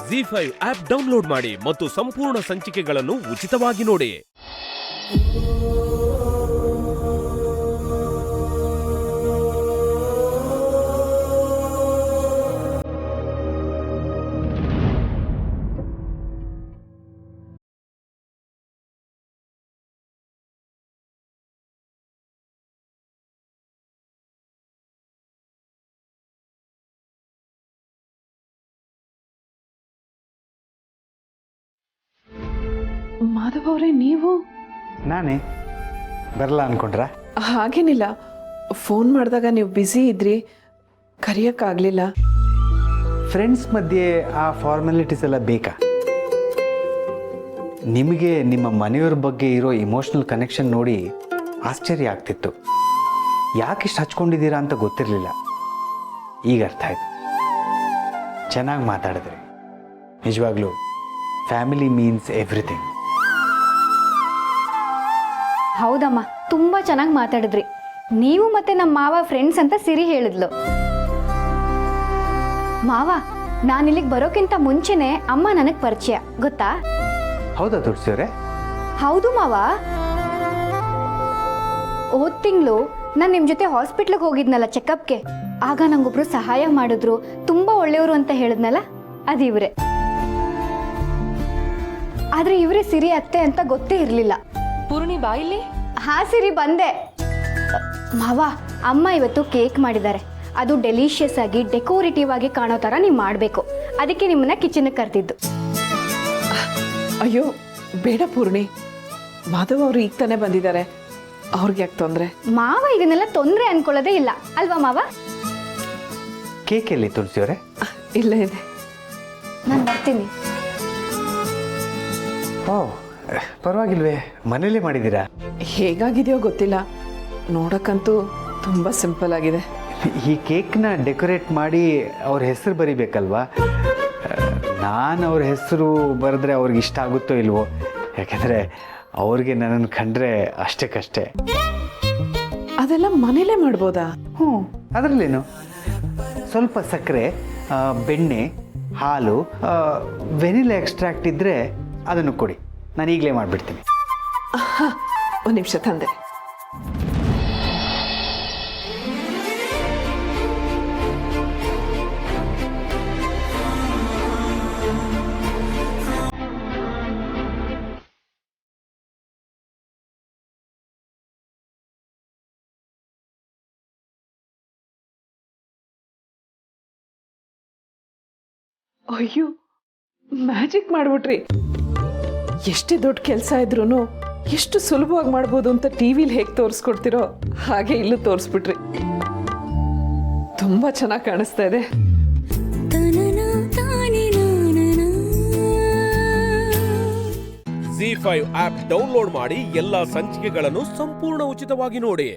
ಜಿ5 app download ಮಾಡಿ ಮತ್ತು ಸಂಪೂರ್ಣ ಸಂಚಿಕೆಗಳನ್ನು ಉಚಿತವಾಗಿ ನೋಡಿ. ಮಾಧವ್ ಅವರೇ, ನೀವು? ನಾನೇ ಬರಲ್ಲ ಅನ್ಕೊಂಡ್ರ? ಹಾಗೇನಿಲ್ಲ, ಫೋನ್ ಮಾಡಿದಾಗ ನೀವು ಬ್ಯುಸಿ ಇದ್ರಿ, ಕರೆಯೋಕ್ಕಾಗಲಿಲ್ಲ. ಫ್ರೆಂಡ್ಸ್ ಮಧ್ಯೆ ಆ ಫಾರ್ಮಾಲಿಟೀಸ್ ಎಲ್ಲ ಬೇಕಾ? ನಿಮಗೆ ನಿಮ್ಮ ಮನೆಯವ್ರ ಬಗ್ಗೆ ಇರೋ ಇಮೋಷ್ನಲ್ ಕನೆಕ್ಷನ್ ನೋಡಿ ಆಶ್ಚರ್ಯ ಆಗ್ತಿತ್ತು. ಯಾಕಿಷ್ಟು ಹಚ್ಕೊಂಡಿದ್ದೀರಾ ಅಂತ ಗೊತ್ತಿರಲಿಲ್ಲ. ಈಗ ಅರ್ಥ ಆಯ್ತು. ಚೆನ್ನಾಗಿ ಮಾತಾಡಿದ್ರಿ. ನಿಜವಾಗ್ಲೂ ಫ್ಯಾಮಿಲಿ ಮೀನ್ಸ್ ಎವ್ರಿಥಿಂಗ್. ಹೌದಮ್ಮ, ತುಂಬ ಚೆನ್ನಾಗಿ ಮಾತಾಡಿದ್ರಿ. ನೀವು ಮತ್ತೆ ನಮ್ಮ ಮಾವ ಫ್ರೆಂಡ್ಸ್ ಅಂತ ಸಿರಿ ಹೇಳಿದ್ಲು. ಮಾವ, ನಾನು ಇಲ್ಲಿಗೆ ಬರೋಕ್ಕಿಂತ ಮುಂಚೆನೆ ಅಮ್ಮ ನನಗೆ ಪರಿಚಯ, ಗೊತ್ತಾ? ಹೌದಾ ತುಳಸಿಯವರೇ? ಹೌದು ಮಾವ. ಹೋದ ತಿಂಗಳು ನಾನು ನಿಮ್ಮ ಜೊತೆ ಹಾಸ್ಪಿಟ್ಲಿಗೆ ಹೋಗಿದ್ನಲ್ಲ ಚೆಕಪ್ಗೆ, ಆಗ ನಂಗೊಬ್ರು ಸಹಾಯ ಮಾಡಿದ್ರು, ತುಂಬ ಒಳ್ಳೆಯವರು ಅಂತ ಹೇಳಿದ್ನಲ್ಲ, ಅದು ಇವರೇ. ಆದರೆ ಇವರೇ ಸಿರಿ ಅತ್ತೆ ಅಂತ ಗೊತ್ತೇ ಇರಲಿಲ್ಲ. ಪೂರ್ಣಿ ಬಾಯಿಲಿ. ಹಾ ಸಿರಿ, ಬಂದೆ. ಮಾವ, ಅಮ್ಮ ಇವತ್ತು ಕೇಕ್ ಮಾಡಿದ್ದಾರೆ. ಅದು ಡೆಲಿಷಿಯಸ್ ಆಗಿ ಡೆಕೋರೇಟಿವ್ ಆಗಿ ಕಾಣೋ ಥರ ನೀವು ಮಾಡಬೇಕು. ಅದಕ್ಕೆ ನಿಮ್ಮನ್ನ ಕಿಚನ್ಗೆ ಕರೆದಿದ್ದು. ಅಯ್ಯೋ ಬೇಡ ಪೂರ್ಣಿ, ಮಾಧವ್ ಅವರು ಈಗ ತಾನೇ ಬಂದಿದ್ದಾರೆ, ಅವ್ರಿಗೆ ಯಾಕೆ ತೊಂದರೆ? ಮಾವ ಇದನ್ನೆಲ್ಲ ತೊಂದರೆ ಅನ್ಕೊಳ್ಳೋದೇ ಇಲ್ಲ ಅಲ್ವಾ ಮಾವ? ಕೇಕ್ ಎಲ್ಲಿ ತುಳಸಿಯವರೇ? ಇಲ್ಲ ಇದೆ, ನಾನು ಬರ್ತೀನಿ. ಓ ಪರವಾಗಿಲ್ವೇ, ಮನೇಲೇ ಮಾಡಿದ್ದೀರಾ? ಹೇಗಾಗಿದೆಯೋ ಗೊತ್ತಿಲ್ಲ, ನೋಡಕ್ಕಂತೂ ತುಂಬ ಸಿಂಪಲ್ ಆಗಿದೆ. ಈ ಕೇಕ್ನ ಡೆಕೋರೇಟ್ ಮಾಡಿ ಅವ್ರ ಹೆಸರು ಬರಿಬೇಕಲ್ವಾ? ನಾನು ಅವ್ರ ಹೆಸರು ಬರೆದ್ರೆ ಅವ್ರಿಗೆ ಇಷ್ಟ ಆಗುತ್ತೋ ಇಲ್ವೋ, ಯಾಕೆಂದರೆ ಅವ್ರಿಗೆ ನನ್ನನ್ನು ಕಂಡ್ರೆ ಅಷ್ಟಕ್ಕಷ್ಟೇ. ಅದೆಲ್ಲ ಮನೇಲೇ ಮಾಡ್ಬೋದಾ? ಹ್ಞೂ, ಅದರಲ್ಲೇನು, ಸ್ವಲ್ಪ ಸಕ್ಕರೆ, ಬೆಣ್ಣೆ, ಹಾಲು, ವೆನಿಲಾ ಎಕ್ಸ್ಟ್ರಾಕ್ಟ್ ಇದ್ದರೆ ಅದನ್ನು ಕೊಡಿ, ನಾನು ಈಗಲೇ ಮಾಡಿಬಿಡ್ತೀನಿ. ಒಂದು ನಿಮಿಷ ತಂದೆ. ಅಯ್ಯೋ, ಮ್ಯಾಜಿಕ್ ಮಾಡ್ಬಿಟ್ರಿ. ಎಷ್ಟೇ ದೊಡ್ಡ ಕೆಲಸ ಇದ್ರೂ ಎಷ್ಟು ಸುಲಭವಾಗಿ ಮಾಡ್ಬೋದು ಅಂತ ಟಿವಿಲಿ ಹೇಗೆ ತೋರಿಸ್ಕೊಡ್ತಿರೋ ಹಾಗೆ ಇಲ್ಲೂ ತೋರಿಸ್ಬಿಟ್ರಿ. ತುಂಬ ಚೆನ್ನಾಗಿ ಕಾಣಿಸ್ತಾ ಇದೆ. ಜಿ5 ಆಪ್ ಡೌನ್ಲೋಡ್ ಮಾಡಿ ಎಲ್ಲಾ ಸಂಚಿಕೆಗಳನ್ನು ಸಂಪೂರ್ಣ ಉಚಿತವಾಗಿ ನೋಡಿ.